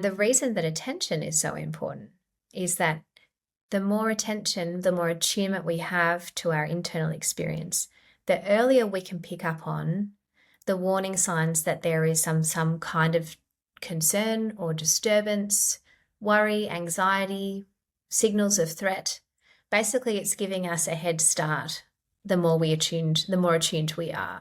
The reason that attention is so important is that the more attention, the more attunement we have to our internal experience, the earlier we can pick up on the warning signs that there is some kind of concern or disturbance, worry, anxiety, signals of threat. Basically, it's giving us a head start the more attuned we are.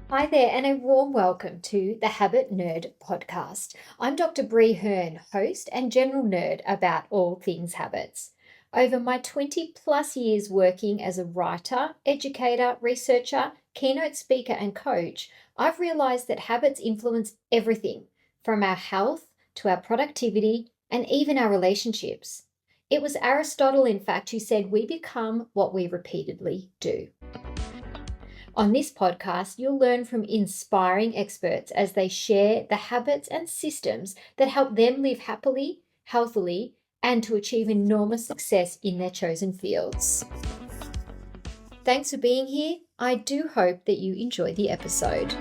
Hi there, and a warm welcome to the Habit Nerd podcast. I'm Dr. Bree Hearn, host and general nerd about all things habits. Over my 20 plus years working as a writer, educator, researcher, keynote speaker, and coach, I've realized that habits influence everything from our health to our productivity and even our relationships. It was Aristotle, in fact, who said we become what we repeatedly do. On this podcast, you'll learn from inspiring experts as they share the habits and systems that help them live happily, healthily, and to achieve enormous success in their chosen fields. Thanks for being here. I do hope that you enjoy the episode.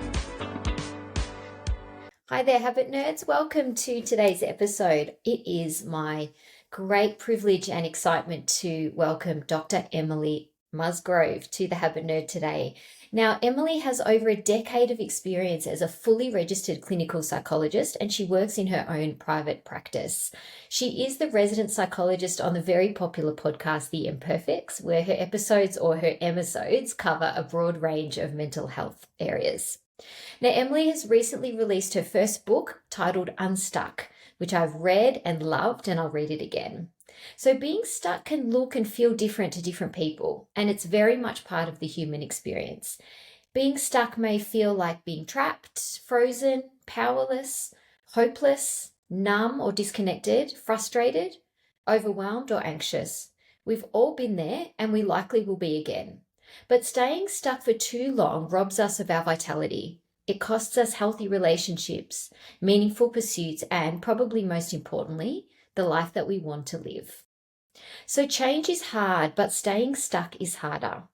Hi there, Habit Nerds. Welcome to today's episode. It is my great privilege and excitement to welcome Dr. Emily Musgrove to the Habit Nerd today. Now, Emily has over a decade of experience as a fully registered clinical psychologist, and she works in her own private practice. She is the resident psychologist on the very popular podcast, The Imperfects, where her episodes or her emisodes cover a broad range of mental health areas. Now, Emily has recently released her first book titled Unstuck, which I've read and loved, and I'll read it again. So being stuck can look and feel different to different people, and it's very much part of the human experience. Being stuck may feel like being trapped, frozen, powerless, hopeless, numb or disconnected, frustrated, overwhelmed or anxious. We've all been there, and we likely will be again. But staying stuck for too long robs us of our vitality. It costs us healthy relationships, meaningful pursuits, and probably most importantly, the life that we want to live. So change is hard, but staying stuck is harder.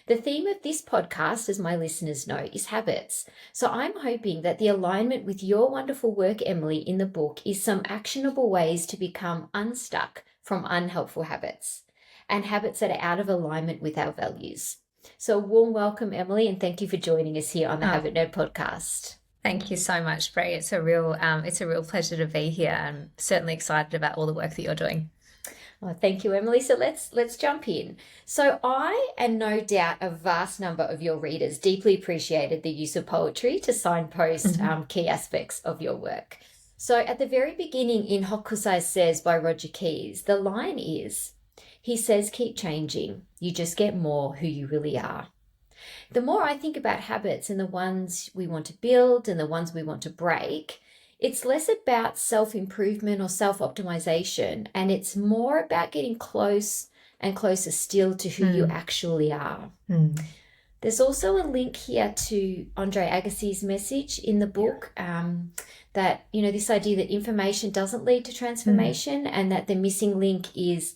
The theme of this podcast, as my listeners know, is habits. So I'm hoping that the alignment with your wonderful work, Emily, in the book is some actionable ways to become unstuck from unhelpful habits and habits that are out of alignment with our values. So a warm welcome, Emily, and thank you for joining us here on the Habit Nerd podcast. Thank you so much, Bree. It's a real pleasure to be here. I'm certainly excited about all the work that you're doing. Oh, thank you, Emily. So let's jump in. So I, and no doubt a vast number of your readers, deeply appreciated the use of poetry to signpost key aspects of your work. So at the very beginning in Hokusai Says by Roger Keyes, the line is, he says, keep changing. You just get more who you really are. The more I think about habits and the ones we want to build and the ones we want to break, it's less about self-improvement or self-optimization, and it's more about getting close and closer still to who you actually are. There's also a link here to Andre Agassi's message in the book that, this idea that information doesn't lead to transformation and that the missing link is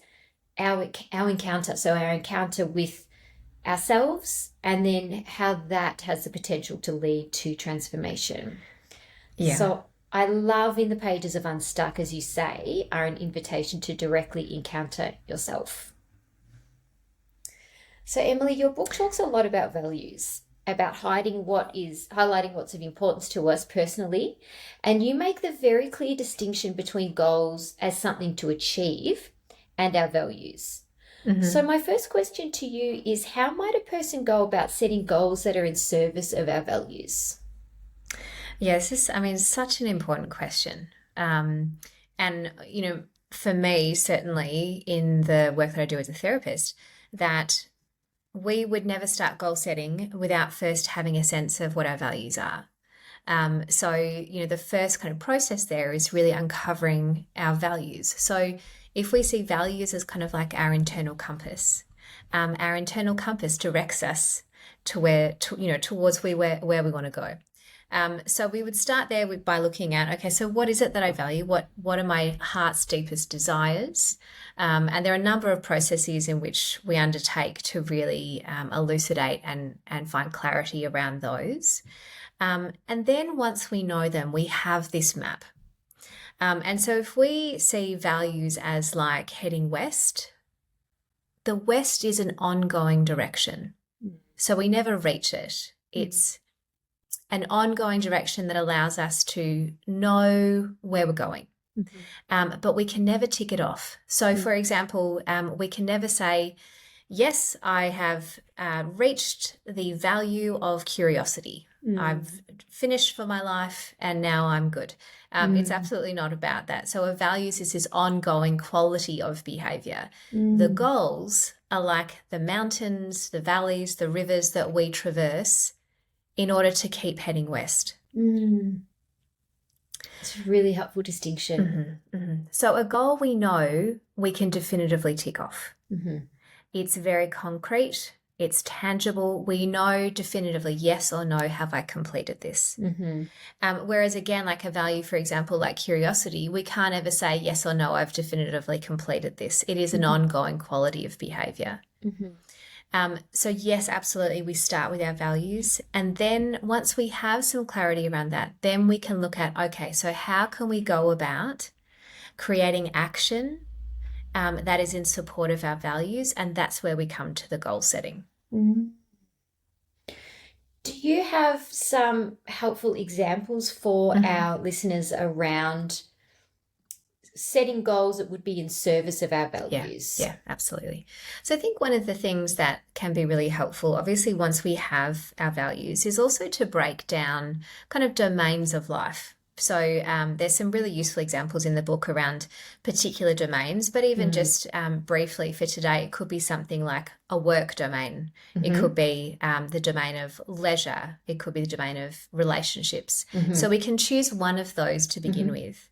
our encounter. So our encounter with ourselves, and then how that has the potential to lead to transformation. Yeah. So I love in the pages of Unstuck, as you say, are an invitation to directly encounter yourself. So Emily, your book talks a lot about values, about highlighting what's of importance to us personally, and you make the very clear distinction between goals as something to achieve and our values. So my first question to you is, how might a person go about setting goals that are in service of our values? Yes, such an important question. And, for me, certainly in the work that I do as a therapist, that we would never start goal setting without first having a sense of what our values are. So the first kind of process there is really uncovering our values. So if we see values as kind of like our internal compass directs us to towards where we want to go. So we would start there by looking at, okay, so what is it that I value? What are my heart's deepest desires? And there are a number of processes in which we undertake to really elucidate and find clarity around those. And then once we know them, we have this map. And so if we see values as like heading west, the west is an ongoing direction. So we never reach it. It's an ongoing direction that allows us to know where we're going. But we can never tick it off. So, for example, we can never say, yes, I have reached the value of curiosity. I've finished for my life and now I'm good. It's absolutely not about that. So a values is this ongoing quality of behavior. The goals are like the mountains, the valleys, the rivers that we traverse in order to keep heading west. It's a really helpful distinction. So a goal we know we can definitively tick off. It's very concrete. It's tangible. We know definitively, yes or no, have I completed this? Whereas again, like a value, for example, like curiosity, we can't ever say yes or no, I've definitively completed this. It is an ongoing quality of behavior. So yes, absolutely, we start with our values. And then once we have some clarity around that, then we can look at, okay, so how can we go about creating action that is in support of our values, and that's where we come to the goal setting. Do you have some helpful examples for our listeners around setting goals that would be in service of our values? Yeah, absolutely. So I think one of the things that can be really helpful, obviously once we have our values, is also to break down kind of domains of life. So there's some really useful examples in the book around particular domains, but even just briefly for today, it could be something like a work domain. It could be the domain of leisure. It could be the domain of relationships. So we can choose one of those to begin with.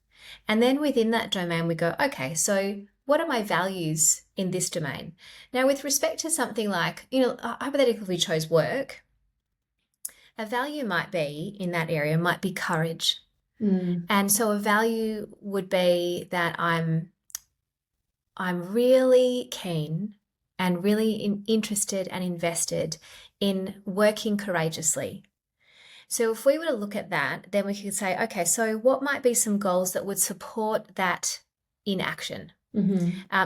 And then within that domain, we go, okay, so what are my values in this domain? Now, with respect to something like, hypothetically, if we chose work, a value might be in that area might be courage. And so a value would be that I'm really keen and really interested and invested in working courageously. So if we were to look at that, then we could say, okay, so what might be some goals that would support that in action?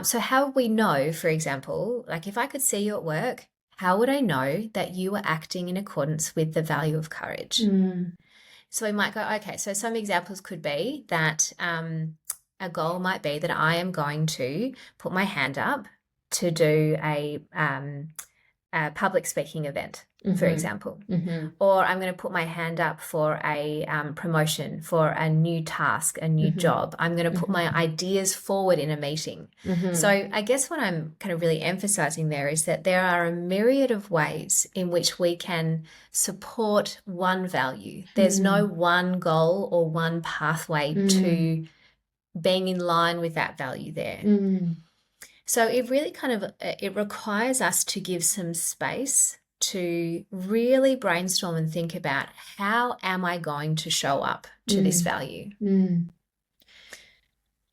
So how would we know, for example, like if I could see you at work, how would I know that you were acting in accordance with the value of courage? So we might go, okay, so some examples could be that a goal might be that I am going to put my hand up to do a public speaking event, for example. Or I'm going to put my hand up for a promotion, for a new task, a new job. I'm going to put my ideas forward in a meeting. So I guess what I'm kind of really emphasizing there is that there are a myriad of ways in which we can support one value. There's no one goal or one pathway to being in line with that value there. So it really it requires us to give some space to really brainstorm and think about, how am I going to show up to this value?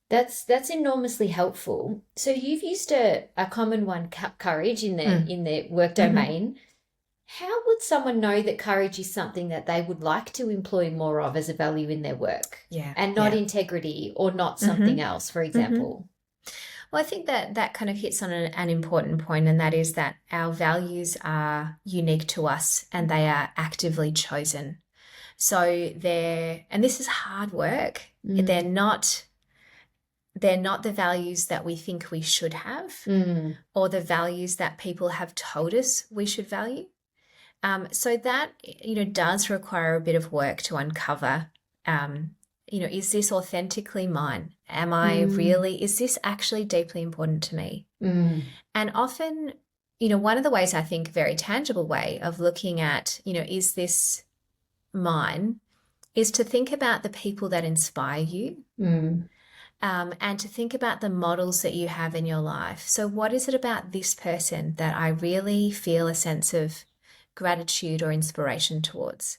That's enormously helpful. So you've used a common one, courage, in the work domain. How would someone know that courage is something that they would like to employ more of as a value in their work, and not integrity or not something else, for example? Well, I think that kind of hits on an important point, and that is that our values are unique to us and they are actively chosen. So and this is hard work. They're not the values that we think we should have or the values that people have told us we should value. So that, does require a bit of work to uncover, is this authentically mine? Am I really, is this actually deeply important to me? And often, one of the ways, I think, very tangible way of looking at, is this mine, is to think about the people that inspire you. And to think about the models that you have in your life. So what is it about this person that I really feel a sense of gratitude or inspiration towards?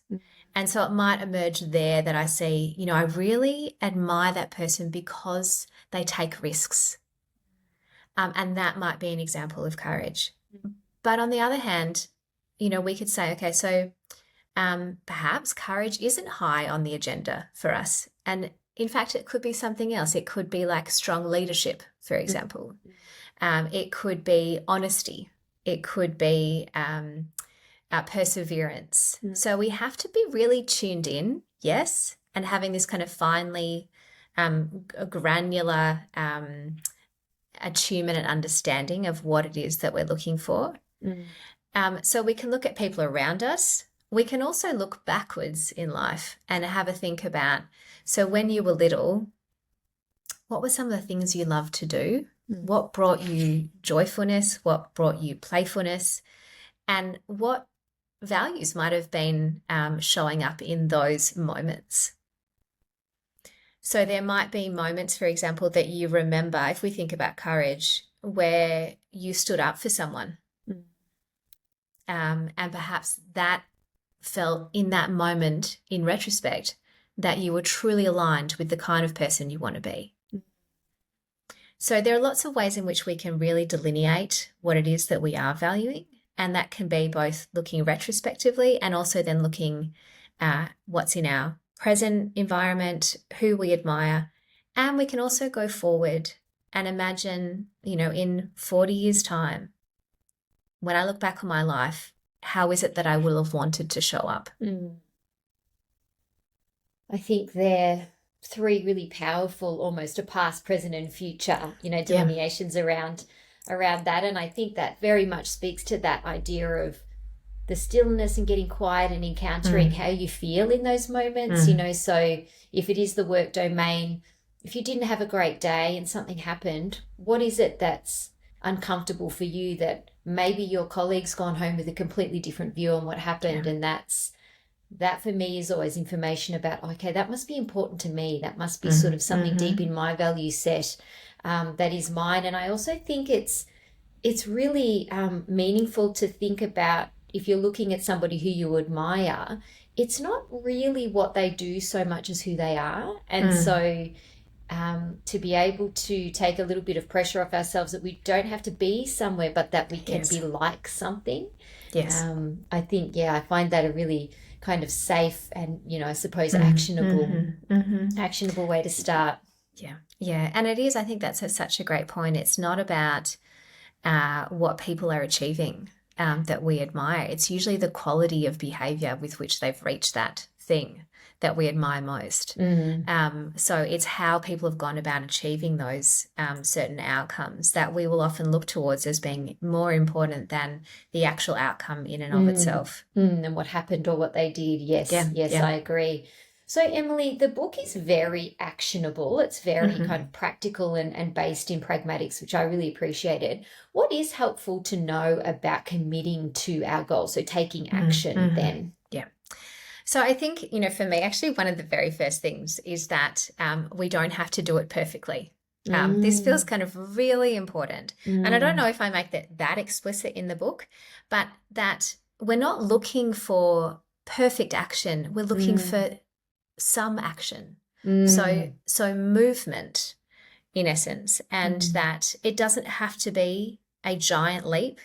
And so it might emerge there that I see, I really admire that person because they take risks. And that might be an example of courage. But on the other hand, we could say, okay, so perhaps courage isn't high on the agenda for us. And in fact, it could be something else. It could be like strong leadership, for example. It could be honesty. It could be perseverance. So we have to be really tuned in, yes, and having this kind of finely granular attunement and understanding of what it is that we're looking for. So we can look at people around us. We can also look backwards in life and have a think about, so when you were little, what were some of the things you loved to do? What brought you joyfulness? What brought you playfulness? And what values might have been showing up in those moments? So there might be moments, for example, that you remember, if we think about courage, where you stood up for someone. And perhaps that felt in that moment, in retrospect, that you were truly aligned with the kind of person you want to be. So there are lots of ways in which we can really delineate what it is that we are valuing. And that can be both looking retrospectively and also then looking at what's in our present environment, who we admire. And we can also go forward and imagine, in 40 years' time, when I look back on my life, how is it that I will have wanted to show up? I think they're three really powerful, almost a past, present, and future, delineations around that. And I think that very much speaks to that idea of the stillness and getting quiet and encountering how you feel in those moments. So if it is the work domain, if you didn't have a great day and something happened, what is it that's uncomfortable for you that maybe your colleague's gone home with a completely different view on what happened? And that for me is always information about, okay, that must be important to me. That must be sort of something deep in my value set that is mine. And I also think it's really meaningful to think about, if you're looking at somebody who you admire, it's not really what they do so much as who they are. And so to be able to take a little bit of pressure off ourselves, that we don't have to be somewhere, but that we can be like something. I think, I find that a really kind of safe and, I suppose actionable way to start. Yeah. And it is, I think that's such a great point. It's not about what people are achieving that we admire. It's usually the quality of behavior with which they've reached that thing that we admire most. So it's how people have gone about achieving those certain outcomes that we will often look towards as being more important than the actual outcome in and of itself. And what happened or what they did. Yes, I agree. So, Emily, the book is very actionable. It's very kind of practical and based in pragmatics, which I really appreciated. What is helpful to know about committing to our goals? So taking action then. Yeah. So I think, for me, actually, one of the very first things is that we don't have to do it perfectly. This feels kind of really important. And I don't know if I make that explicit in the book, but that we're not looking for perfect action. We're looking for some action. So movement, in essence, and that it doesn't have to be a giant leap.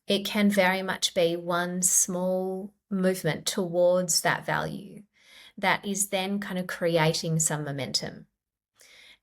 It can very much be one small movement towards that value that is then kind of creating some momentum.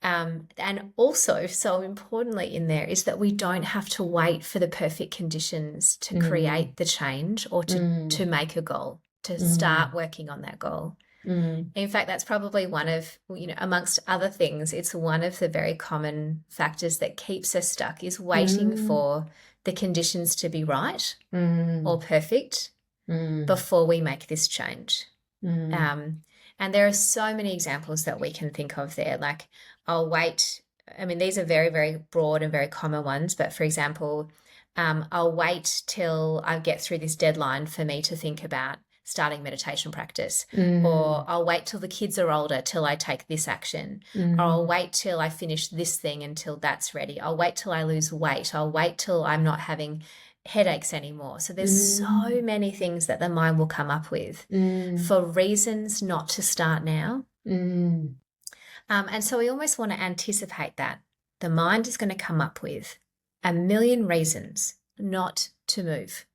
And also, so importantly in there, is that we don't have to wait for the perfect conditions to create the change or to make a goal, to start working on that goal. In fact, that's probably one of, amongst other things, it's one of the very common factors that keeps us stuck, is waiting for the conditions to be right or perfect before we make this change. And there are so many examples that we can think of there. Like, I'll wait. I mean, these are very, very broad and very common ones. But for example, I'll wait till I get through this deadline for me to think about starting meditation practice, or I'll wait till the kids are older till I take this action, or I'll wait till I finish this thing until that's ready. I'll wait till I lose weight. I'll wait till I'm not having headaches anymore. So there's so many things that the mind will come up with for reasons not to start now. And so we almost want to anticipate that. The mind is going to come up with a million reasons not to move.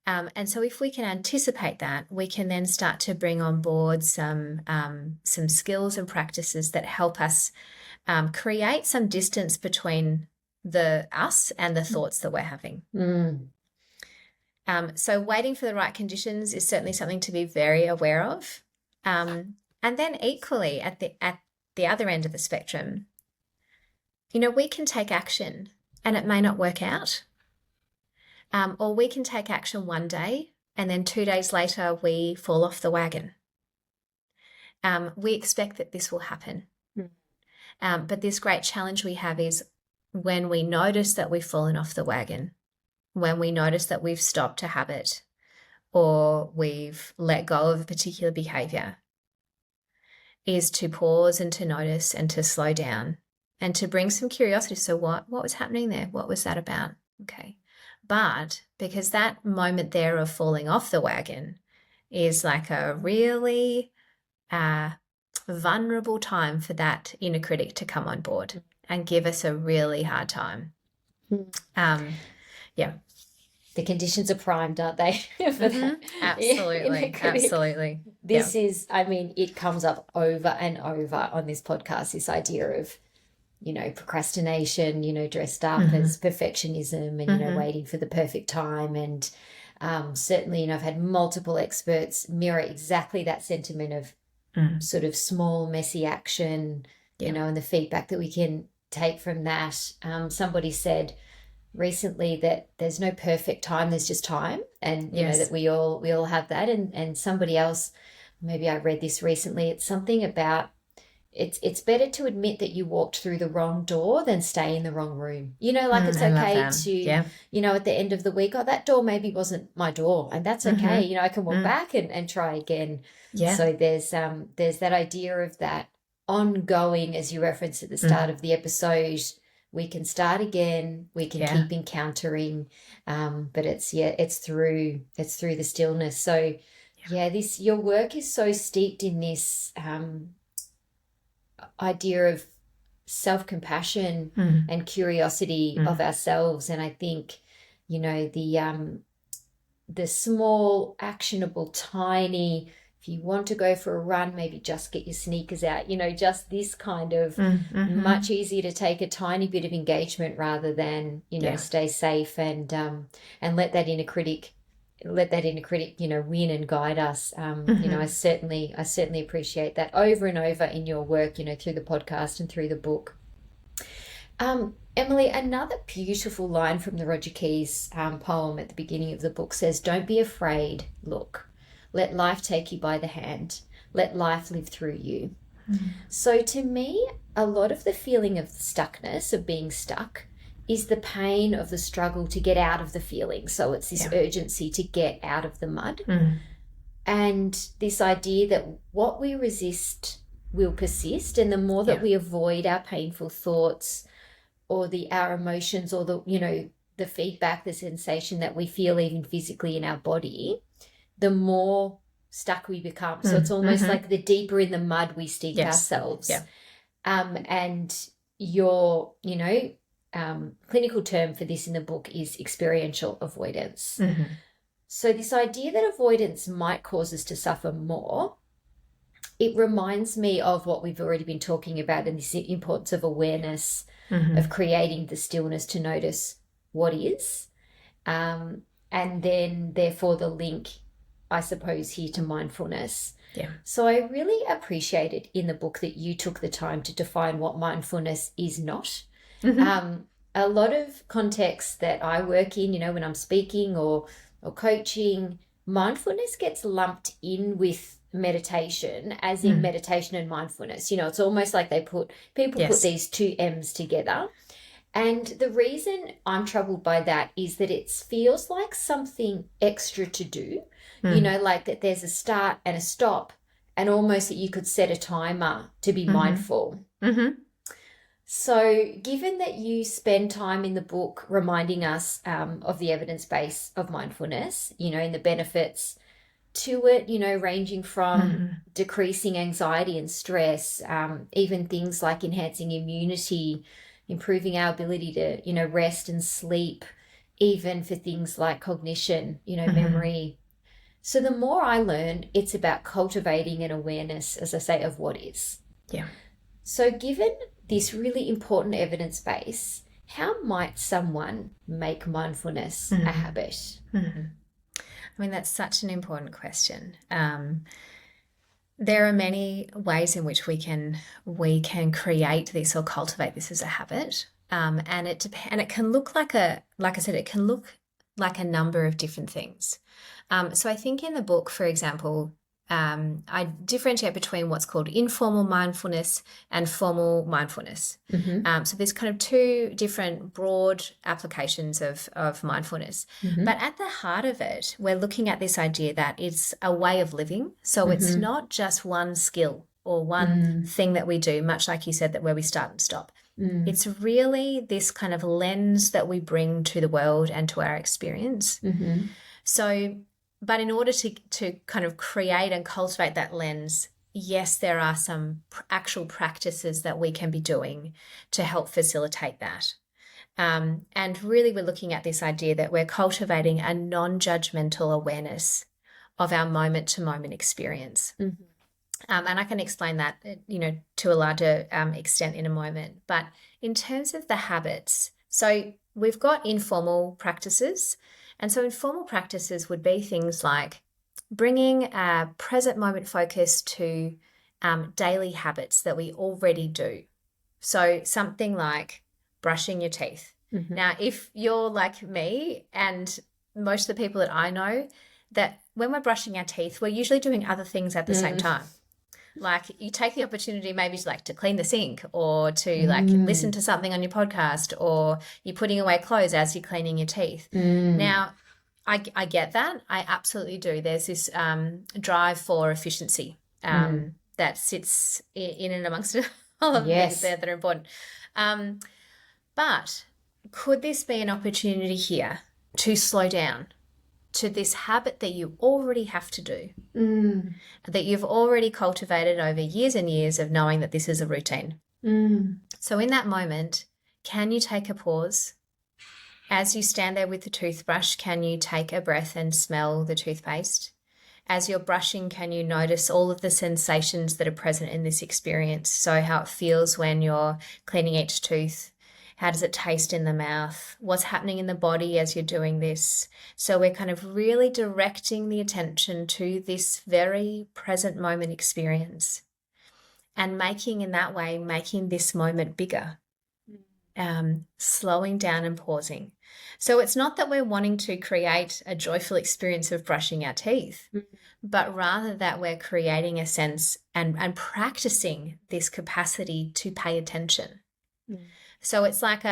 And so if we can anticipate that, we can then start to bring on board some skills and practices that help us create some distance between us and the thoughts that we're having. So waiting for the right conditions is certainly something to be very aware of. And then equally at the other end of the spectrum, we can take action and it may not work out. Or we can take action one day and then 2 days later we fall off the wagon. We expect that this will happen. But this great challenge we have is when we notice that we've fallen off the wagon, when we notice that we've stopped a habit or we've let go of a particular behavior, is to pause and to notice and to slow down and to bring some curiosity. So what was happening there? What was that about? Okay. But because that moment there of falling off the wagon is like a really vulnerable time for that inner critic to come on board and give us a really hard time. Yeah. The conditions are primed, aren't they? For that? Absolutely. Absolutely. This is, it comes up over and over on this podcast, this idea of, procrastination, dressed up as perfectionism and, waiting for the perfect time. And certainly, I've had multiple experts mirror exactly that sentiment of sort of small, messy action, and the feedback that we can take from that. Somebody said recently that there's no perfect time, there's just time. And, that we all have that. And somebody else, maybe I read this recently, it's something about it's better to admit that you walked through the wrong door than stay in the wrong room. It's okay to, at the end of the week, that door maybe wasn't my door, and that's okay. I can walk back and try again. Yeah. So there's that idea of that ongoing, as you referenced at the start of the episode, we can start again, we can keep encountering, but it's through the stillness. So your work is so steeped in this idea of self-compassion and curiosity of ourselves. And I think, the small, actionable, tiny, if you want to go for a run, maybe just get your sneakers out, just this kind of much easier to take a tiny bit of engagement rather than, stay safe and let that inner critic win and guide us. I certainly appreciate that over and over in your work, through the podcast and through the book. Emily, another beautiful line from the Roger Keyes poem at the beginning of the book says, "Don't be afraid, look. Let life take you by the hand. Let life live through you." So to me, a lot of the feeling of stuckness, of being stuck, is the pain of the struggle to get out of the feeling. So it's this urgency to get out of the mud. And this idea that what we resist will persist. And the more that we avoid our painful thoughts or our emotions or the feedback, the sensation that we feel even physically in our body, the more stuck we become. So it's almost like the deeper in the mud we steep ourselves. And your, clinical term for this in the book is experiential avoidance. So this idea that avoidance might cause us to suffer more, it reminds me of what we've already been talking about and this importance of awareness, of creating the stillness to notice what is, and then therefore the link, I suppose, here to mindfulness. So I really appreciated in the book that you took the time to define what mindfulness is not. A lot of contexts that I work in, when I'm speaking or coaching, mindfulness gets lumped in with meditation, as in meditation and mindfulness. It's almost like people put these two M's together. And the reason I'm troubled by that is that it feels like something extra to do, like that there's a start and a stop, and almost that you could set a timer to be mindful. So given that you spend time in the book reminding us of the evidence base of mindfulness, and the benefits to it, ranging from decreasing anxiety and stress, even things like enhancing immunity, improving our ability to, rest and sleep, even for things like cognition, memory. So the more I learn, it's about cultivating an awareness, as I say, of what is. Yeah. So given this really important evidence base, how might someone make mindfulness a habit? I mean, that's such an important question. There are many ways in which we can create this or cultivate this as a habit, and it can look like I said, it can look like a number of different things. So I think in the book, for example, I differentiate between what's called informal mindfulness and formal mindfulness. So there's kind of two different broad applications of mindfulness. But at the heart of it, we're looking at this idea that it's a way of living. So it's not just one skill or one thing that we do, much like you said, that where we start and stop. It's really this kind of lens that we bring to the world and to our experience. So, but in order to kind of create and cultivate that lens, yes, there are some actual practices that we can be doing to help facilitate that. And really we're looking at this idea that we're cultivating a non-judgmental awareness of our moment-to-moment experience. And I can explain that, to a larger extent in a moment. But in terms of the habits, so we've got informal practices. And so informal practices would be things like bringing a present moment focus to daily habits that we already do. So something like brushing your teeth. Now, if you're like me and most of the people that I know, that when we're brushing our teeth, we're usually doing other things at the same time. Like you take the opportunity maybe to clean the sink or to listen to something on your podcast, or you're putting away clothes as you're cleaning your teeth. Now, I get that. I absolutely do. There's this drive for efficiency that sits in and amongst all of the things there that are important. But could this be an opportunity here to slow down to this habit that you already have to do, that you've already cultivated over years and years of knowing that this is a routine? So in that moment, can you take a pause? As you stand there with the toothbrush, can you take a breath and smell the toothpaste? As you're brushing, can you notice all of the sensations that are present in this experience? So how it feels when you're cleaning each tooth. How does it taste in the mouth? What's happening in the body as you're doing this? So we're kind of really directing the attention to this very present moment experience and making this moment bigger, slowing down and pausing. So it's not that we're wanting to create a joyful experience of brushing our teeth, but rather that we're creating a sense and practicing this capacity to pay attention. So it's like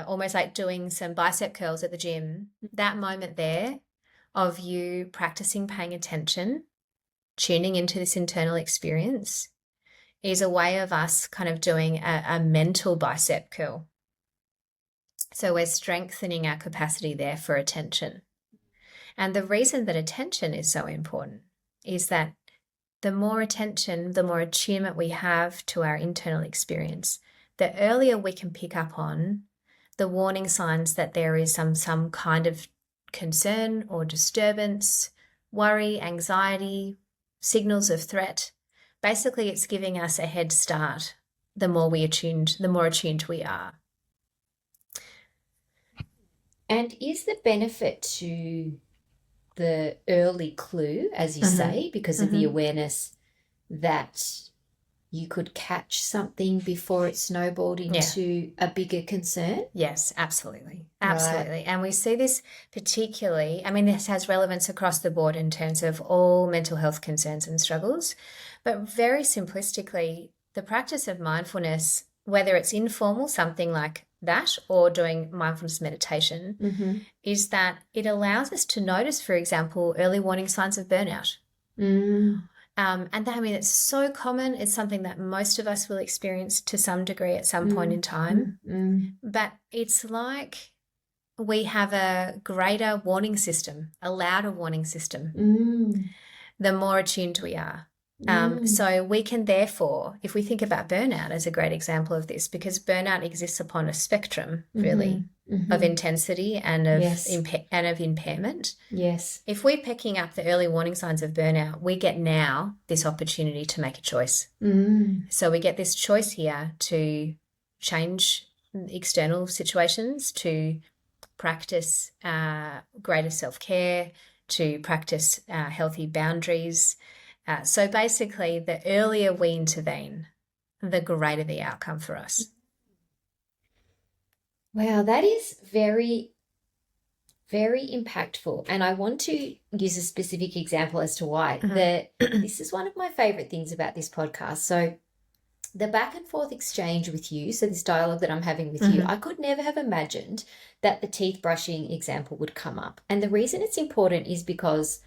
almost like doing some bicep curls at the gym. That moment there of you practicing paying attention, tuning into this internal experience, is a way of us kind of doing a mental bicep curl. So we're strengthening our capacity there for attention. And the reason that attention is so important is that the more attention, the more attunement we have to our internal experience, the earlier we can pick up on the warning signs that there is some kind of concern or disturbance, worry, anxiety, signals of threat. Basically, it's giving us a head start the more attuned we are. And is the benefit to the early clue, as you say, because of the awareness that you could catch something before it snowballed into a bigger concern? Yes, absolutely. Absolutely. Right. And we see this particularly, this has relevance across the board in terms of all mental health concerns and struggles, but very simplistically, the practice of mindfulness, whether it's informal, something like that, or doing mindfulness meditation, is that it allows us to notice, for example, early warning signs of burnout. It's so common. It's something that most of us will experience to some degree at some point in time. But it's like we have a greater warning system, a louder warning system, the more attuned we are. So we can therefore, if we think about burnout as a great example of this, because burnout exists upon a spectrum, really, of intensity and of Yes. impairment. Yes. If we're picking up the early warning signs of burnout, we get now this opportunity to make a choice. So we get this choice here to change external situations, to practice greater self-care, to practice healthy boundaries. So basically, the earlier we intervene, the greater the outcome for us. Wow, that is very, very impactful. And I want to use a specific example as to why. This is one of my favorite things about this podcast. So the back and forth exchange with you, so this dialogue that I'm having with you, I could never have imagined that the teeth brushing example would come up. And the reason it's important is because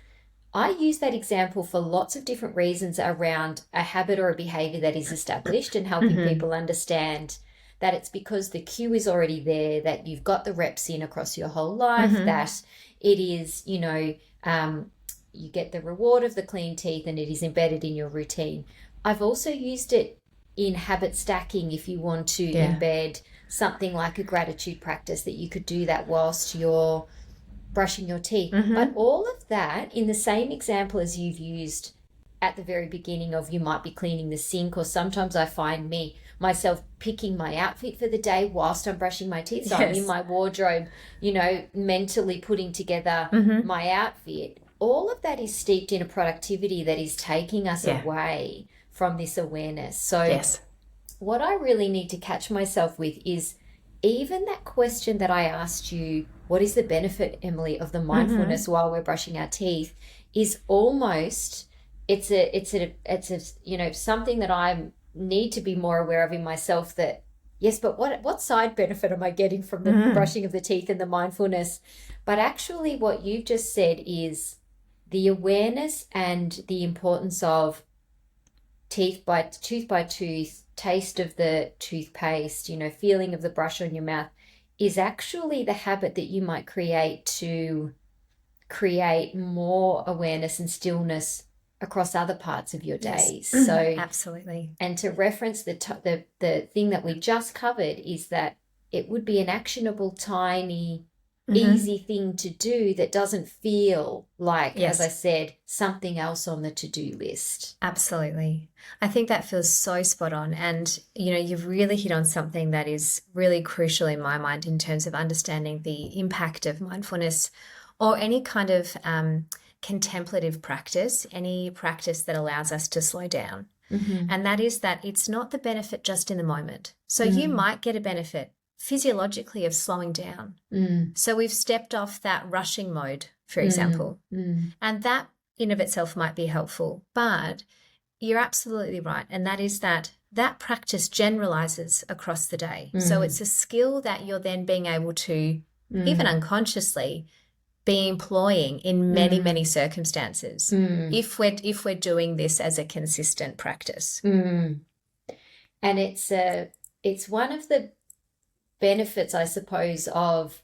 I use that example for lots of different reasons around a habit or a behavior that is established and helping people understand that it's because the cue is already there, that you've got the reps in across your whole life, that it is, you get the reward of the clean teeth and it is embedded in your routine. I've also used it in habit stacking if you want to embed something like a gratitude practice, that you could do that whilst you're brushing your teeth. But all of that in the same example as you've used at the very beginning of, you might be cleaning the sink, or sometimes I find myself picking my outfit for the day whilst I'm brushing my teeth. So I'm in my wardrobe, mentally putting together my outfit. All of that is steeped in a productivity that is taking us away from this awareness. So what I really need to catch myself with is even that question that I asked you, what is the benefit, Emily, of the mindfulness while we're brushing our teeth, is almost, it's something that I need to be more aware of in myself, that yes, but what side benefit am I getting from the brushing of the teeth and the mindfulness? But actually what you've just said is the awareness and the importance of tooth by tooth, taste of the toothpaste, feeling of the brush on your mouth, is actually the habit that you might create to create more awareness and stillness across other parts of your days. So absolutely. And to reference the thing that we just covered, is that it would be an actionable, tiny, easy thing to do that doesn't feel like, as I said, something else on the to-do list. Absolutely. I think that feels so spot on. And, you've really hit on something that is really crucial in my mind in terms of understanding the impact of mindfulness, or any kind of contemplative practice, any practice that allows us to slow down. And that is that it's not the benefit just in the moment. So you might get a benefit physiologically of slowing down. So we've stepped off that rushing mode, for example, and that in of itself might be helpful. But you're absolutely right, and that is that practice generalizes across the day. So it's a skill that you're then being able to, even unconsciously, be employing in many, many circumstances, if we're doing this as a consistent practice. And it's one of the benefits, I suppose, of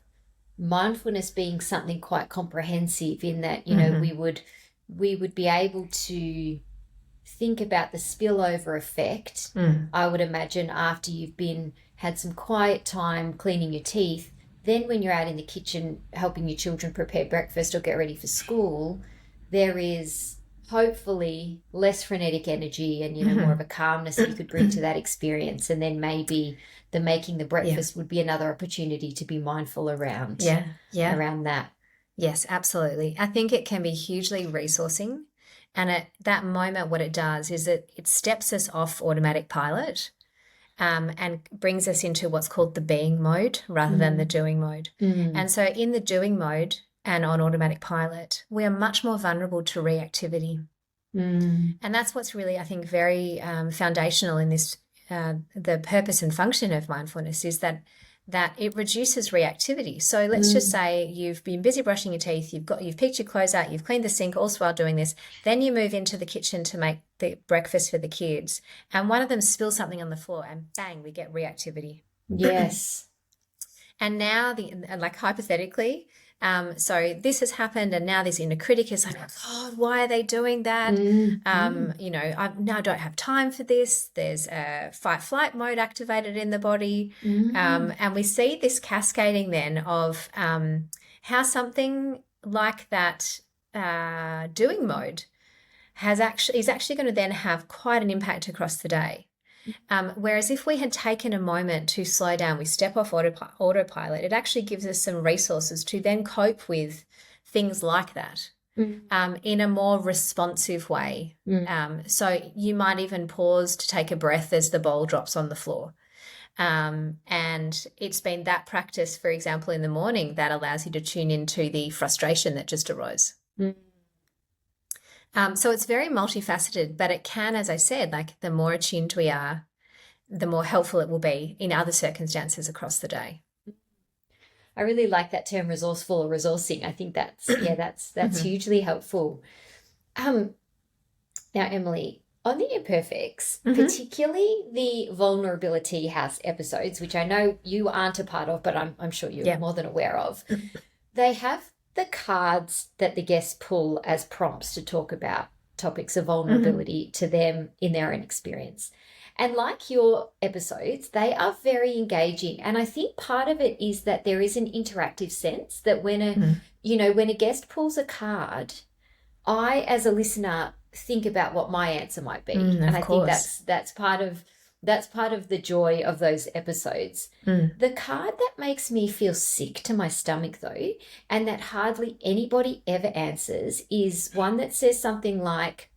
mindfulness being something quite comprehensive, in that we would be able to think about the spillover effect. I would imagine after you've had some quiet time cleaning your teeth, then when you're out in the kitchen helping your children prepare breakfast or get ready for school, there is hopefully less frenetic energy and more of a calmness that you could bring to that experience. And then maybe the making the breakfast would be another opportunity to be mindful around around that. Yes, absolutely. I think it can be hugely resourcing, and at that moment what it does is it steps us off automatic pilot, and brings us into what's called the being mode rather than the doing mode. And so in the doing mode and on automatic pilot, we are much more vulnerable to reactivity. And that's what's really, I think, very foundational in this, the purpose and function of mindfulness, is that it reduces reactivity. So let's just say you've been busy brushing your teeth, you've picked your clothes out, you've cleaned the sink, all while doing this. Then you move into the kitchen to make the breakfast for the kids, and one of them spills something on the floor, and bang, we get reactivity. Yes. And now, hypothetically, So this has happened, and now this inner critic is like, God, why are they doing that? I now don't have time for this. There's a fight-flight mode activated in the body. And we see this cascading then of how something like that doing mode is actually going to then have quite an impact across the day. Whereas if we had taken a moment to slow down, we step off autopilot, it actually gives us some resources to then cope with things like that in a more responsive way. So you might even pause to take a breath as the bowl drops on the floor. And it's been that practice, for example, in the morning that allows you to tune into the frustration that just arose. So it's very multifaceted, but it can, as I said, like the more attuned we are, the more helpful it will be in other circumstances across the day. I really like that term, resourceful or resourcing. I think that's hugely helpful. Now, Emily, on the imperfects, particularly the vulnerability house episodes, which I know you aren't a part of, but I'm sure you're more than aware of, they have the cards that the guests pull as prompts to talk about topics of vulnerability to them in their own experience. And like your episodes, they are very engaging. And I think part of it is that there is an interactive sense that when a guest pulls a card, I, as a listener, think about what my answer might be. And I think that's part of the joy of those episodes. The card that makes me feel sick to my stomach, though, and that hardly anybody ever answers, is one that says something like,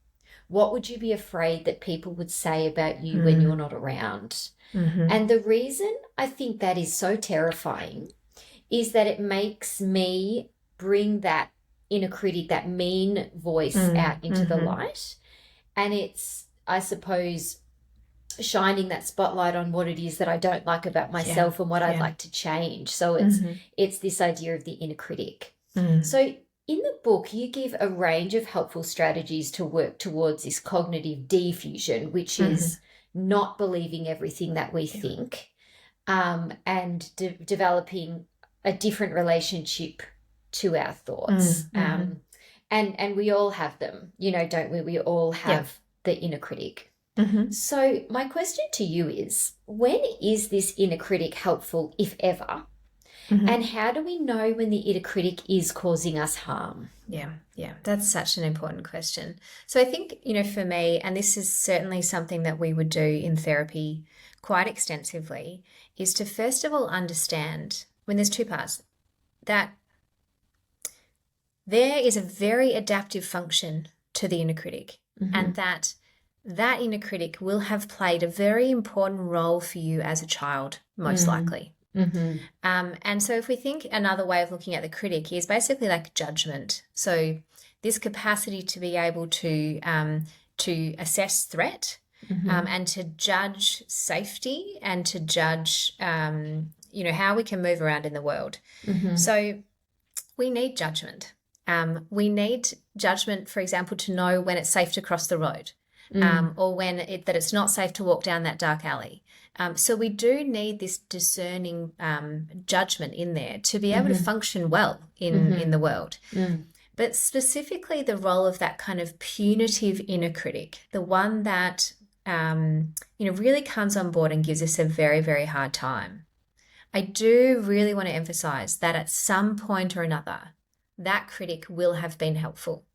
what would you be afraid that people would say about you when you're not around? And the reason I think that is so terrifying is that it makes me bring that inner critic, that mean voice out into the light. And it's, I suppose, shining that spotlight on what it is that I don't like about myself and what I'd like to change. So it's this idea of the inner critic. So in the book, you give a range of helpful strategies to work towards this cognitive defusion, which is not believing everything that we think, and developing a different relationship to our thoughts. And we all have them, don't we? We all have the inner critic. So my question to you is, when is this inner critic helpful, if ever? And how do we know when the inner critic is causing us harm? Yeah, that's such an important question. So I think, for me, and this is certainly something that we would do in therapy quite extensively, is to first of all understand, when there's two parts, that there is a very adaptive function to the inner critic, and that inner critic will have played a very important role for you as a child, most likely. And so if we think another way of looking at the critic is basically like judgment. So this capacity to be able to assess threat and to judge safety and to judge, how we can move around in the world. So we need judgment. We need judgment, for example, to know when it's safe to cross the road. Or that it's not safe to walk down that dark alley. So we do need this discerning judgment in there to be able to function well in the world. But specifically the role of that kind of punitive inner critic, the one that really comes on board and gives us a very, very hard time. I do really want to emphasize that at some point or another, that critic will have been helpful.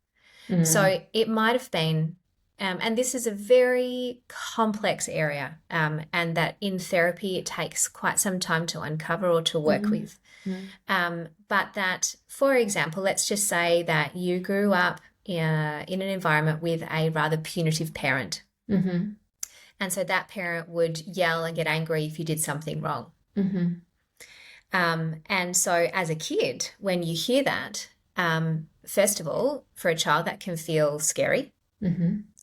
So it might have been, and this is a very complex area, and that in therapy it takes quite some time to uncover or to work with. But that, for example, let's just say that you grew up in an environment with a rather punitive parent. And so that parent would yell and get angry if you did something wrong. And so as a kid, when you hear that, first of all, for a child, that can feel scary.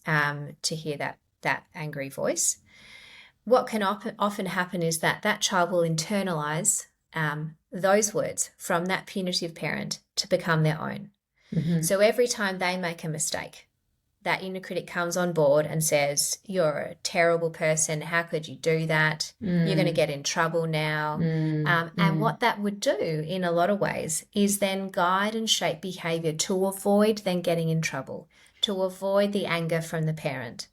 To hear that angry voice. What can often happen is that child will internalize those words from that punitive parent to become their own. So every time they make a mistake, that inner critic comes on board and says, you're a terrible person. How could you do that? You're going to get in trouble now. And what that would do in a lot of ways is then guide and shape behavior to avoid then getting in trouble, to avoid the anger from the parent.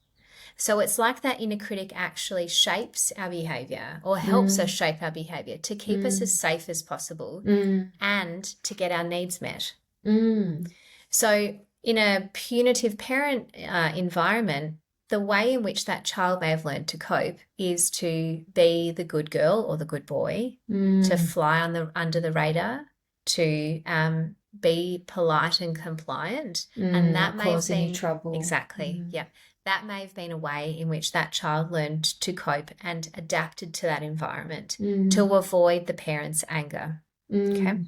So it's like that inner critic actually shapes our behavior or helps us shape our behavior to keep us as safe as possible and to get our needs met. So in a punitive parent environment, the way in which that child may have learned to cope is to be the good girl or the good boy, to fly under the radar, to be polite and compliant, and that may cause have been any trouble. Exactly. Yeah, that may have been a way in which that child learned to cope and adapted to that environment to avoid the parent's anger. Okay,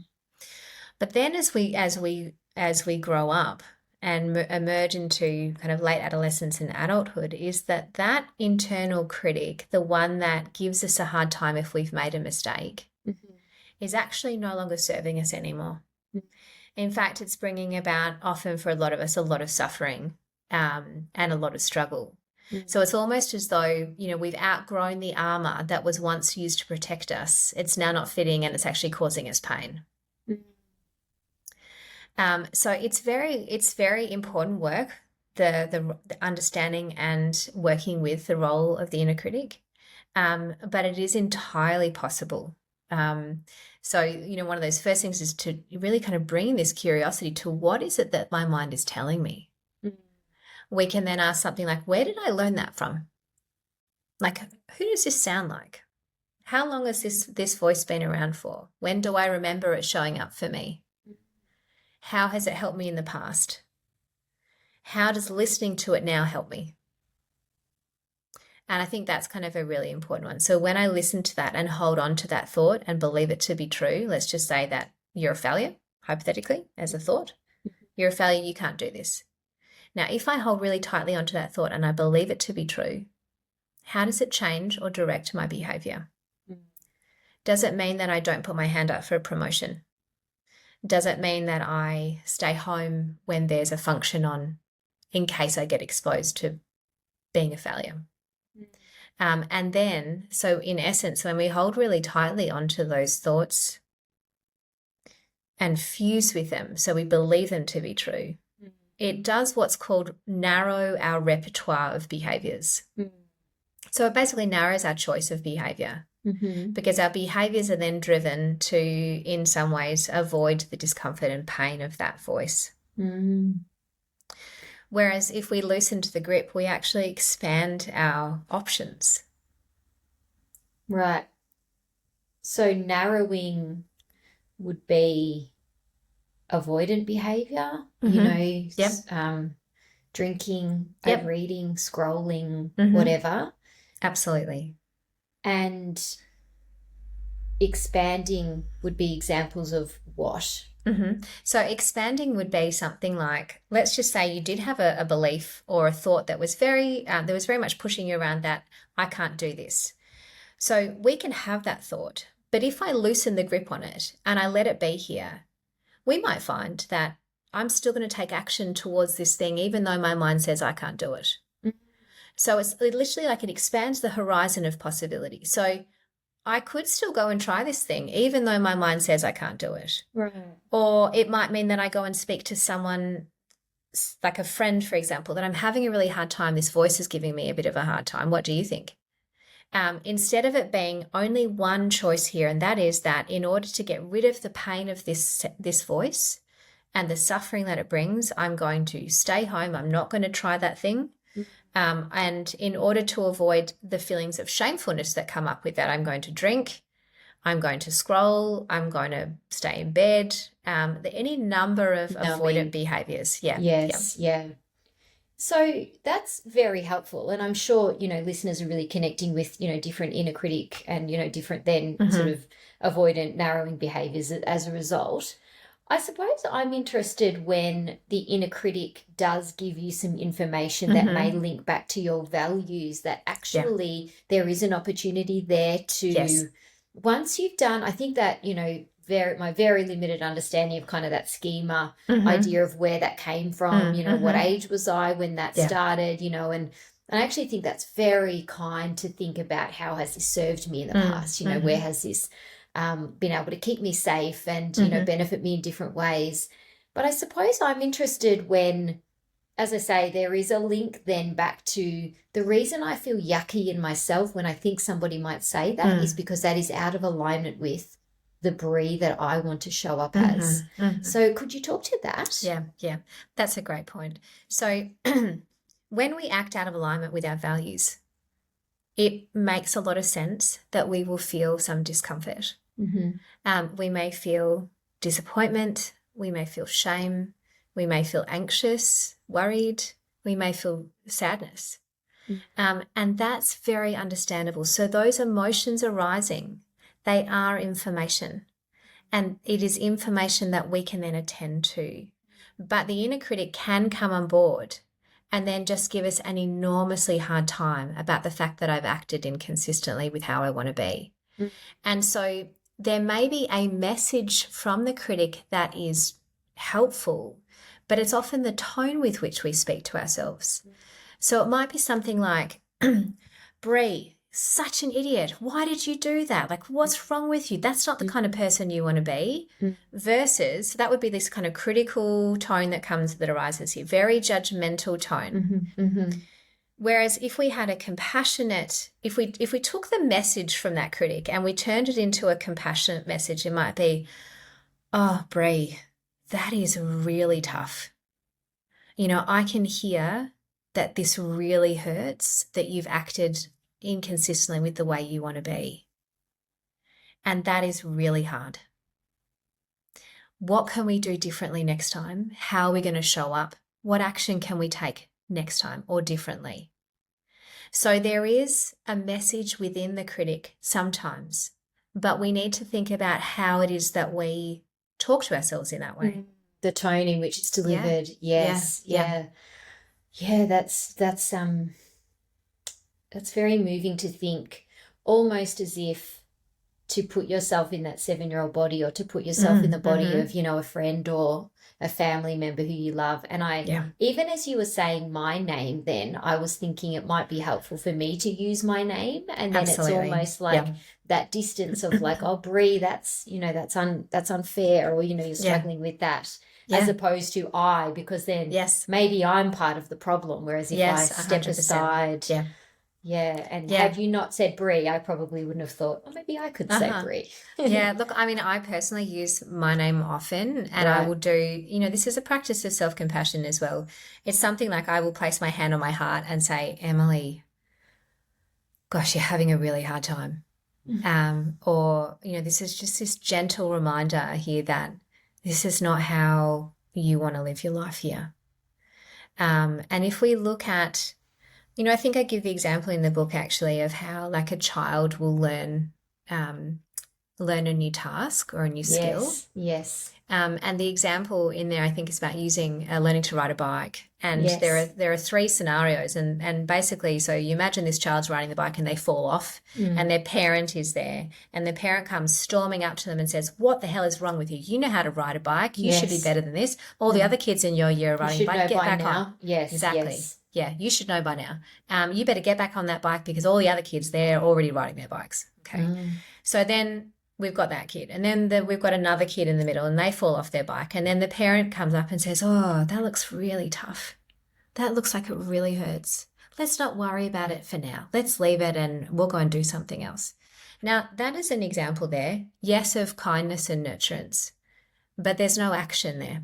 but then as we grow up and emerge into kind of late adolescence and adulthood, is that internal critic, the one that gives us a hard time if we've made a mistake, is actually no longer serving us anymore. In fact, it's bringing about, often for a lot of us, a lot of suffering and a lot of struggle. So it's almost as though, we've outgrown the armor that was once used to protect us. It's now not fitting and it's actually causing us pain. So it's very important work, the understanding and working with the role of the inner critic, but it is entirely possible. So one of those first things is to really kind of bring this curiosity to what is it that my mind is telling me. We can then ask something like, where did I learn that from? Like, who does this sound like? How long has this voice been around for? When do I remember it showing up for me? How has it helped me in the past? How does listening to it now help me? And I think that's kind of a really important one. So when I listen to that and hold on to that thought and believe it to be true, let's just say that you're a failure, hypothetically, as a thought. You're a failure, you can't do this. Now, if I hold really tightly onto that thought and I believe it to be true, how does it change or direct my behavior? Does it mean that I don't put my hand up for a promotion? Does it mean that I stay home when there's a function on in case I get exposed to being a failure? And then, so in essence, when we hold really tightly onto those thoughts and fuse with them, so we believe them to be true, it does what's called narrow our repertoire of behaviors. So it basically narrows our choice of behavior. Because our behaviors are then driven to, in some ways, avoid the discomfort and pain of that voice. Whereas if we loosen to the grip, we actually expand our options. Right. So narrowing would be avoidant behavior, drinking, overeating, scrolling, whatever. Absolutely. And expanding would be examples of what? So expanding would be something like, let's just say you did have a belief or a thought that was very much pushing you around that I can't do this. So we can have that thought, but if I loosen the grip on it and I let it be here, we might find that I'm still going to take action towards this thing, even though my mind says I can't do it. So it's literally like it expands the horizon of possibility. So I could still go and try this thing, even though my mind says I can't do it. Right. Or it might mean that I go and speak to someone, like a friend, for example, that I'm having a really hard time. This voice is giving me a bit of a hard time. What do you think? Instead of it being only one choice here, and that is that in order to get rid of the pain of this voice and the suffering that it brings, I'm going to stay home. I'm not going to try that thing. And in order to avoid the feelings of shamefulness that come up with that, I'm going to drink, I'm going to scroll, I'm going to stay in bed, any number of avoidant behaviors. Yeah. So that's very helpful. And I'm sure, listeners are really connecting with, different inner critic and, different then sort of avoidant narrowing behaviors as a result. I suppose I'm interested when the inner critic does give you some information that may link back to your values, that actually there is an opportunity there to, once you've done, I think that, my very limited understanding of kind of that schema Mm-hmm. idea of where that came from, what Mm-hmm. age was I when that Yeah. started, and I actually think that's very kind to think about how has this served me in the past, where has this been able to keep me safe and, benefit me in different ways. But I suppose I'm interested when, as I say, there is a link then back to the reason I feel yucky in myself when I think somebody might say that is because that is out of alignment with the Brie that I want to show up as. So could you talk to that? Yeah. That's a great point. So when we act out of alignment with our values, it makes a lot of sense that we will feel some discomfort. We may feel disappointment, we may feel shame, we may feel anxious, worried, we may feel sadness. And that's very understandable. So those emotions arising, they are information. And it is information that we can then attend to. But the inner critic can come on board and then just give us an enormously hard time about the fact that I've acted inconsistently with how I want to be. And so there may be a message from the critic that is helpful, but it's often the tone with which we speak to ourselves. So it might be something like, Brie, such an idiot. Why did you do that? Like, what's wrong with you? That's not the kind of person you want to be. Versus, that would be this kind of critical tone that arises here, very judgmental tone. Whereas if we had a compassionate, if we took the message from that critic and we turned it into a compassionate message, it might be, oh, Brie, that is really tough. I can hear that this really hurts, that you've acted inconsistently with the way you want to be. And that is really hard. What can we do differently next time? How are we going to show up? What action can we take next time or differently? So there is a message within the critic sometimes, but we need to think about how it is that we talk to ourselves in that way. The tone in which it's delivered. Yes. Yeah. That's very moving to think, almost as if to put yourself in that 7-year-old body, or to put yourself in the body of, a friend or a family member who you love. And even as you were saying my name, then I was thinking it might be helpful for me to use my name. And then Absolutely. It's almost like that distance of like, oh, Brie, that's unfair, or, you're struggling with that. As opposed to I, because then maybe I'm part of the problem. Whereas if I step 100%. Aside, had you not said Brie, I probably wouldn't have thought, oh, maybe I could say Brie. Look, I mean, I personally use my name often, and I will do, this is a practice of self-compassion as well. It's something like I will place my hand on my heart and say, Emily, gosh, you're having a really hard time. Or, this is just this gentle reminder here that this is not how you want to live your life here. And if we look at, I think I give the example in the book actually of how like a child will learn a new task or a new skill. Yes. And the example in there I think is about learning to ride a bike. And there are 3 scenarios, and basically, so you imagine this child's riding the bike and they fall off, and their parent is there, and the parent comes storming up to them and says, what the hell is wrong with you? You know how to ride a bike. You should be better than this. All the other kids in your year are riding a bike. Get back on. Yes, exactly. Yes. Yeah, you should know by now. You better get back on that bike because all the other kids, they're already riding their bikes. Okay. So then we've got that kid, and then we've got another kid in the middle, and they fall off their bike, and then the parent comes up and says, oh, that looks really tough. That looks like it really hurts. Let's not worry about it for now. Let's leave it and we'll go and do something else. Now, that is an example there, yes, of kindness and nurturance, but there's no action there.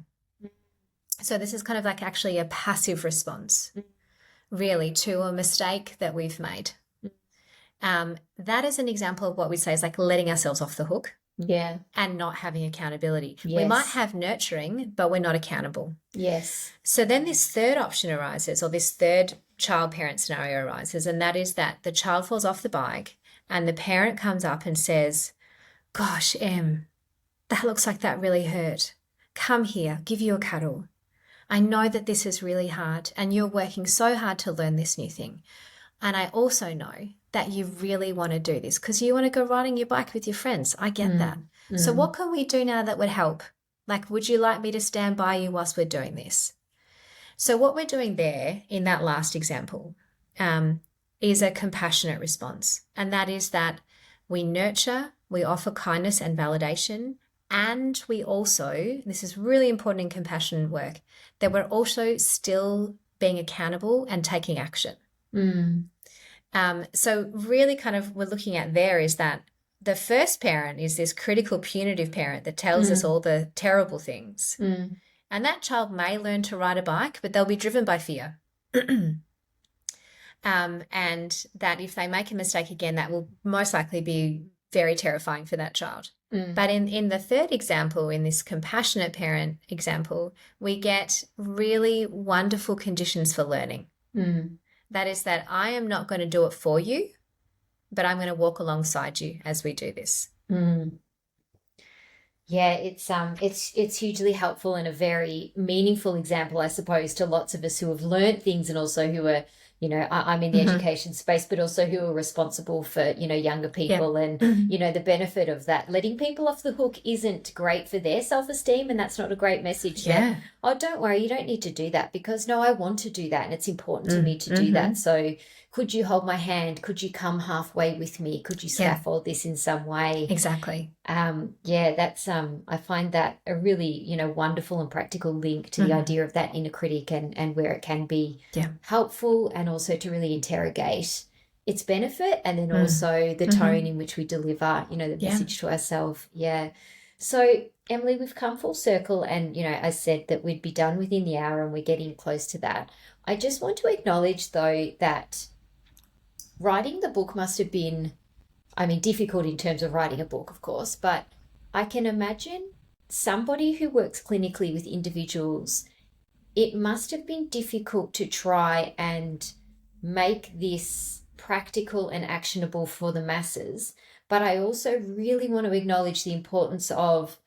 So this is kind of like actually a passive response, really, to a mistake that we've made. That is an example of what we say is like letting ourselves off the hook. Yeah. And not having accountability. We might have nurturing, but we're not accountable. Yes. So then this third option arises, or this third child-parent scenario arises, and that is that the child falls off the bike and the parent comes up and says, gosh, Em, that looks like that really hurt. Come here, give you a cuddle. I know that this is really hard and you're working so hard to learn this new thing. And I also know that you really want to do this because you want to go riding your bike with your friends. I get that. So what can we do now that would help? Like, would you like me to stand by you whilst we're doing this? So what we're doing there in that last example is a compassionate response. And that is that we nurture, we offer kindness and validation, and we also, this is really important in compassionate work, that we're also still being accountable and taking action. So really kind of we're looking at there is that the first parent is this critical punitive parent that tells us all the terrible things. And that child may learn to ride a bike, but they'll be driven by fear. And that if they make a mistake again, that will most likely be very terrifying for that child. But in the third example, in this compassionate parent example, we get really wonderful conditions for learning. That is that I am not going to do it for you, but I'm going to walk alongside you as we do this. Yeah, it's hugely helpful and a very meaningful example, I suppose, to lots of us who have learned things and also who are, I'm in the education space, but also who are responsible for, younger people and, the benefit of that. Letting people off the hook isn't great for their self-esteem, and that's not a great message. That, oh, don't worry, you don't need to do that because, no, I want to do that and it's important to me to do that. So could you hold my hand? Could you come halfway with me? Could you scaffold this in some way? Exactly. That's I find that a really, wonderful and practical link to the idea of that inner critic and where it can be helpful, and also to really interrogate its benefit, and then also the tone in which we deliver, the message to ourselves. So Emily, we've come full circle, and I said that we'd be done within the hour, and we're getting close to that. I just want to acknowledge though that writing the book must have been, difficult in terms of writing a book, of course, but I can imagine somebody who works clinically with individuals, it must have been difficult to try and make this practical and actionable for the masses. But I also really want to acknowledge the importance of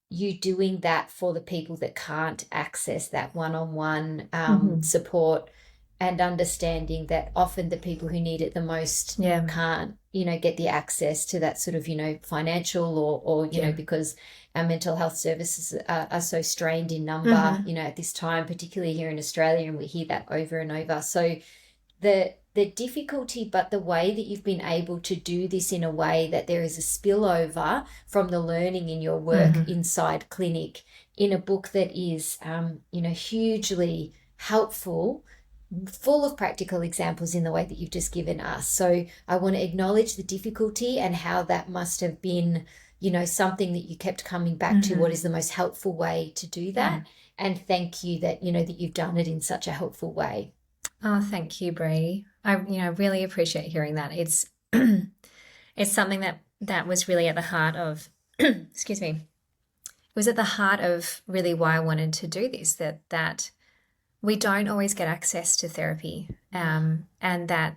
you doing that for the people that can't access that one-on-one support, and understanding that often the people who need it the most can't, get the access to that sort of, financial or because our mental health services are so strained in number, at this time, particularly here in Australia, and we hear that over and over. So the difficulty, but the way that you've been able to do this in a way that there is a spillover from the learning in your work inside clinic in a book that is, hugely helpful, full of practical examples in the way that you've just given us. So I want to acknowledge the difficulty and how that must have been, something that you kept coming back to. What is the most helpful way to do that? And thank you that, that you've done it in such a helpful way. Oh, thank you, Bree. I, really appreciate hearing that. It's, it's something that was really at the heart of, excuse me, it was at the heart of really why I wanted to do this, that we don't always get access to therapy, and that,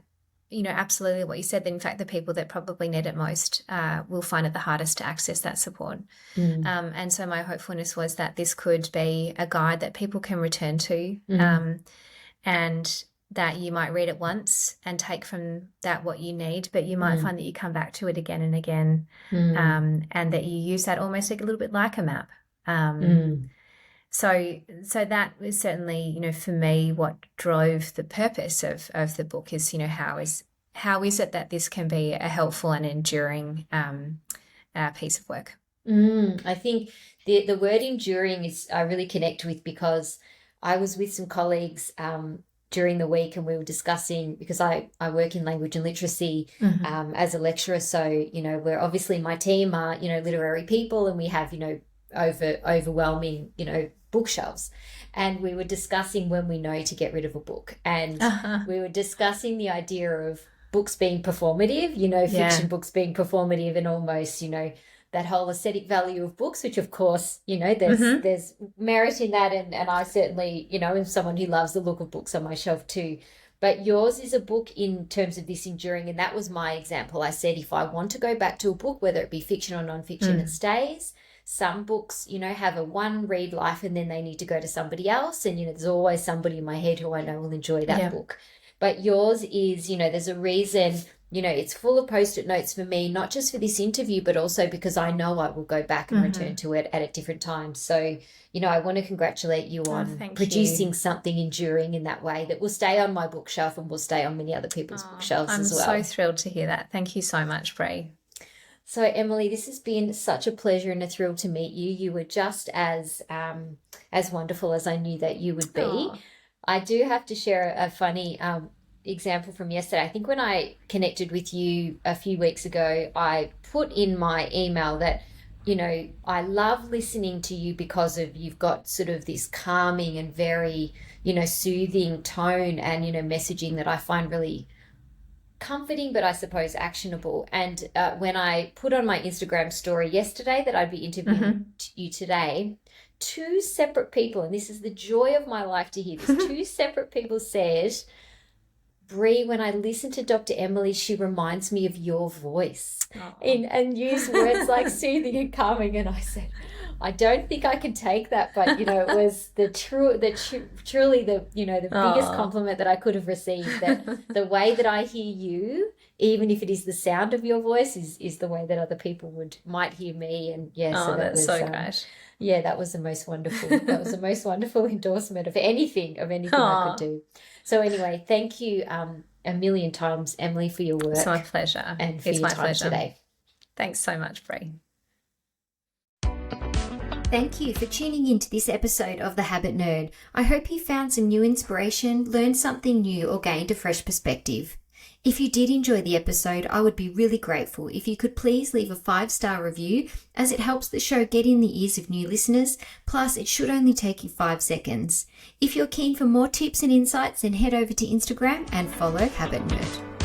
absolutely what you said, that in fact the people that probably need it most will find it the hardest to access that support. And so my hopefulness was that this could be a guide that people can return to, and that you might read it once and take from that what you need, but you might find that you come back to it again and again, and that you use that almost like a little bit like a map. So that was certainly, for me, what drove the purpose of the book is, how is it that this can be a helpful and enduring piece of work? I think the word enduring is I really connect with, because I was with some colleagues during the week, and we were discussing, because I work in language and literacy as a lecturer. So, we're obviously, my team are, literary people, and we have, overwhelming, bookshelves. And we were discussing when we know to get rid of a book. And we were discussing the idea of books being performative, fiction books being performative, and almost, that whole aesthetic value of books, which of course, there's merit in that. And I certainly, am someone who loves the look of books on my shelf too. But yours is a book in terms of this enduring. And that was my example. I said, if I want to go back to a book, whether it be fiction or nonfiction, it stays. Some books, have a one read life, and then they need to go to somebody else. And, there's always somebody in my head who I know will enjoy that book. But yours is, there's a reason it's full of post-it notes for me, not just for this interview, but also because I know I will go back and return to it at a different time. So, I want to congratulate you on producing something enduring in that way that will stay on my bookshelf and will stay on many other people's bookshelves as well. I'm so thrilled to hear that. Thank you so much, Bree. So, Emily, this has been such a pleasure and a thrill to meet you. You were just as wonderful as I knew that you would be. Aww. I do have to share a funny example from yesterday. I think when I connected with you a few weeks ago, I put in my email that, I love listening to you because you've got sort of this calming and very, soothing tone and, messaging that I find really comforting, but I suppose actionable. And when I put on my Instagram story yesterday that I'd be interviewing you today, two separate people, and this is the joy of my life to hear this, two separate people said, Bree, when I listen to Dr. Emily, she reminds me of your voice, and use words like soothing and calming. And I said, I don't think I can take that, but it was truly the biggest compliment that I could have received. That the way that I hear you, even if it is the sound of your voice, is the way that other people might hear me. And so that's so great. Yeah, that was the most wonderful. That was the most wonderful endorsement of anything I could do. So anyway, thank you a million times, Emily, for your work. It's my pleasure. And for your time today. Thanks so much, Bree. Thank you for tuning in to this episode of The Habit Nerd. I hope you found some new inspiration, learned something new, or gained a fresh perspective. If you did enjoy the episode, I would be really grateful if you could please leave a 5-star review, as it helps the show get in the ears of new listeners, plus it should only take you 5 seconds. If you're keen for more tips and insights, then head over to Instagram and follow Habit Nerd.